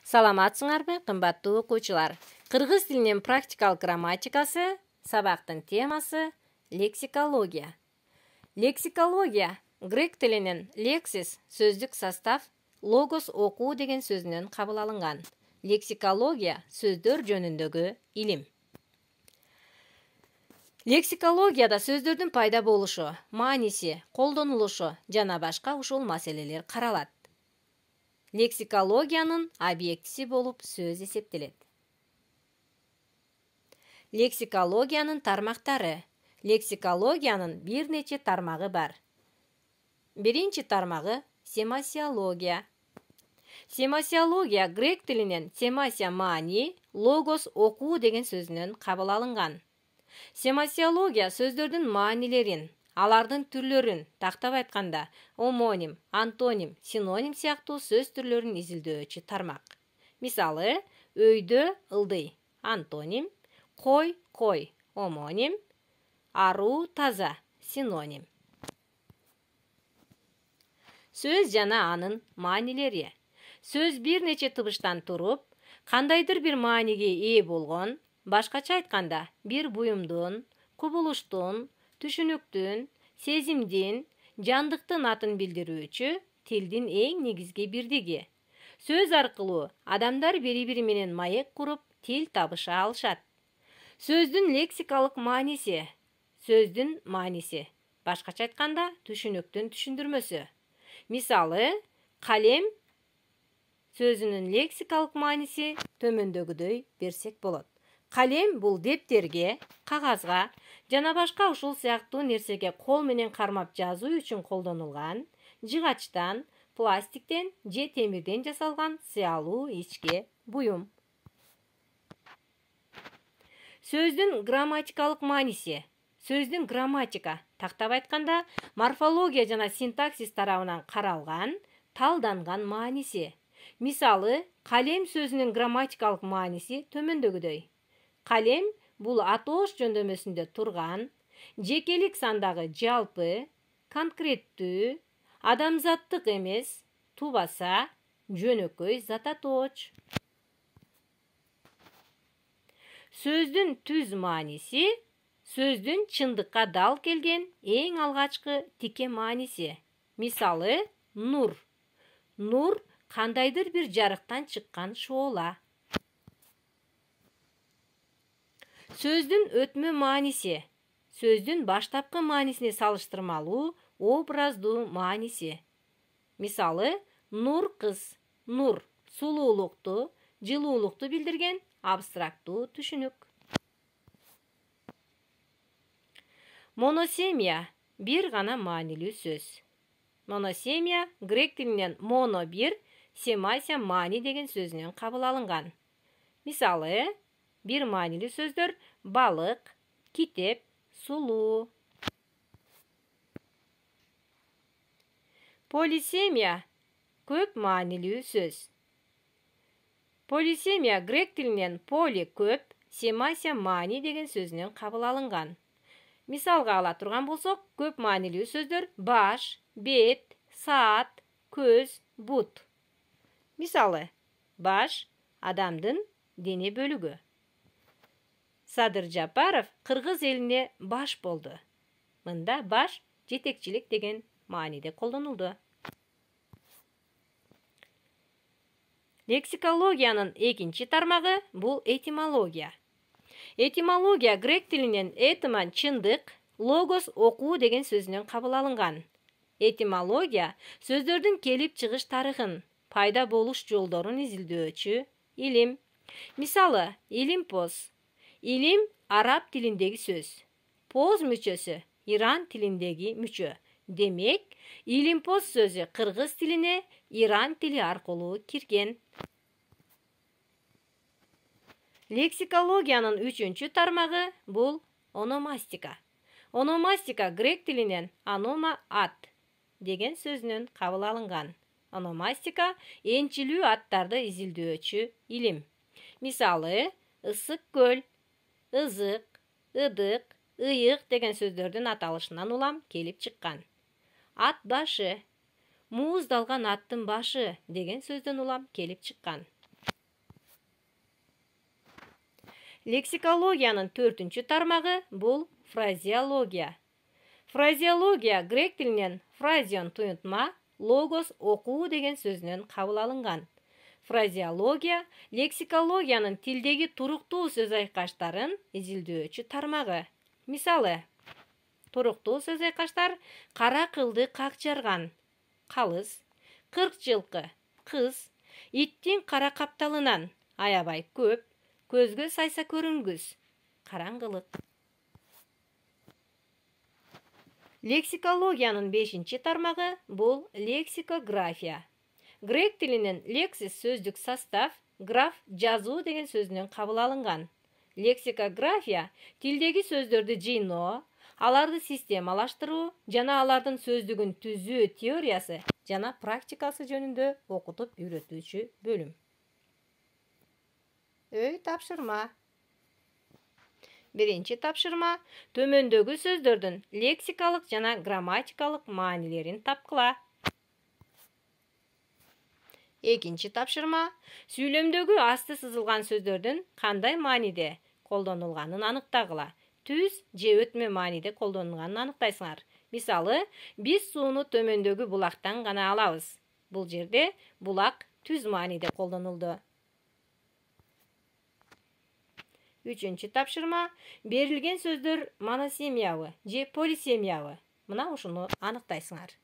Саламатсыңарбы, кымбаттуу окуучулар. Кыргыз тилинин практикалык грамматикасы, сабактын темасы лексикология. Лексикология грек тилинин лексис сөздүк состав, логос окуу деген сөзүнөн кабыл алынган. Лексикология сөздөр жөнүндөгү илим. Лексикологияда сөздөрдүн пайда болушу, мааниси, колдонулушу жана башка ушул маселелер каралат. Лексикологиянын объектиси болуп сөз эсептелет. Лексикологиянын тармактары. Лексикологиянын бир нече тармагы бар. Биринчи тармагы семасиология. Семасиология грек тилинен семасия маани, логос окуу деген сөзүнөн кабыл алынган. Семасиология сөздөрдүн маанилерин, алардын түрлөрүн, тактап айтканда, омоним, антоним, синоним сыяктуу сөз түрлөрүн изилдөөчү тармак. Мисалы, өйдө ылдый, антоним, кой, омоним, аруу, таза, синоним. Сөз жана анын маанилери. Сөз бир нече тыбыштан туруп, кандайдыр бир мааниге ээ болгон, башкача айтканда, бир буюмдун, кубулуштун, түшүнүктүн, сезимдин, жандыктын атын билдирүүчү тилдин эң негизги бирдиги. Сөз аркылуу адамдар бири-бири менен маек куруп, тил табыша алышат. Сөздүн лексикалык мааниси. Сөздүн мааниси. Башкача айтканда, түшүнүктүн түшүндүрмөсү. Мисалы, калем сөзүнүн лексикалык мааниси төмөндөгүдөй берсек болот. Калем бул дептерге, кагазга жана башка ушул сыяктуу нерсеге кол менен кармап жазуу үчүн колдонулган, жыгачтан, пластиктен же темирден жасалган сыялуу ичке буюм. Сөздүн грамматикалык мааниси. Сөздүн грамматика, тактап айтканда, морфология жана синтаксис тарабынан каралган, талданган мааниси. Мисалы, калем сөзүнүн грамматикалык мааниси төмөндөгүдөй. Калем бул атоош жөндөмөсүндө турган, жекелик сандагы жалпы, конкреттүү, адамзаттык эмес, тубаса, жөнөкөй зат атооч. Сөздүн түз мааниси, сөздүн чындыкка дал келген эң алгачкы тике мааниси. Мисалы, нур. Нур кандайдыр бир жарыктан чыккан шоола. Сөздүн өтмө мааниси. Сөздүн баштапкы маанисине салыштырмалуу, образдуу мааниси. Мисалы, нур кыз. Нур сулуулукту, жылуулукту билдирген абстрактуу түшүнүк. Моносемия бир гана маанилүү сөз. Моносемия грек тилинен моно бир, семасия маани деген сөзүнөн кабыл алынган. Мисалы, бир маанилүү сөздөр балык, китеп, сулуу. Полисемия көп маанилүү сөз. Полисемия грек тилинен поли көп, семасия маани деген сөзүнөн кабыл алынган. Мисалга ала турган болсок, көп маанилүү сөздөр баш, бет, саат, көз, бут. Мисалы, баш адамдын дене бөлүгү. Садыр Жапаров кыргыз элине баш болду. Мында баш жетекчилик деген мааниде колдонулду. Лексикологиянын экинчи тармагы бул этимология. Этимология грек тилинен этимон чындык, логос окуу деген сөзүнөн кабыл алынган. Этимология сөздөрдүн келип чыгыш тарыхын, пайда болуш жолдорун изилдөөчү илим. Мисалы, илим поз. Илим араб тилиндеги сөз. Поз мүчөсү Иран тилиндеги мүчө. Демек, илим поз сөзү кыргыз тилине Иран тили аркылуу кирген. Лексикологиянын үчүнчү тармагы бул ономастика. Ономастика грек тилинен анома ат деген сөзүнөн кабыл алынган. Ономастика энчилүү аттарды изилдөөчү илим. Мисалы, ысык көл, ызык, ыдык, ыйык деген сөздөрдүн аталышынан улам келип чыккан. Ат башы, мууздалган аттын башы деген сөздөн улам келип чыккан. Лексикологиянын 4-чү тармагы бул фразеология. Фразеология грек тилинен фразион туюнтма, логос окуу деген сөзүнөн кабыл алынган. Фразеология лексикологиянын тилдеги туруктуу сөз айкаштарын изилдөөчү тармагы. Мисалы, туруктуу сөз айкаштар кара кылды как жарган, калыс, 40 жылкы, кыз, иттин кара капталынан, аябай көп, көзгө сайса көрүнгүс, караңгылык. Лексикологиянын 5-чи тармагы бул лексикография. Грек тилинен лексис сөздүк состав, граф жазуу деген сөзүнөн кабыл алынган. Лексикография тилдеги сөздөрдү жыйноо, аларды системалаштыруу жана алардын сөздүгүн түзүү теориясы жана практикасы жөнүндө окутуп үйрөтүүчү бөлүм. Үй тапшырма. Биринчи тапшырма: төмөндөгү сөздөрдүн лексикалык жана грамматикалык маанилерин тапкыла. Экинчи тапшырма: сүйлөмдөгү асты сызылган сөздөрдүн кандай мааниде колдонулганын аныктагыла. Түз же өтмө мааниде колдонулганын аныктайсыңар. Мисалы, биз сууну төмөндөгү булактан гана алабыз. Бул жерде булак түз мааниде колдонулду. Үчүнчү тапшырма: берилген сөздөр моносемиябы же полисемиябы? Мына ушуну аныктайсыңар.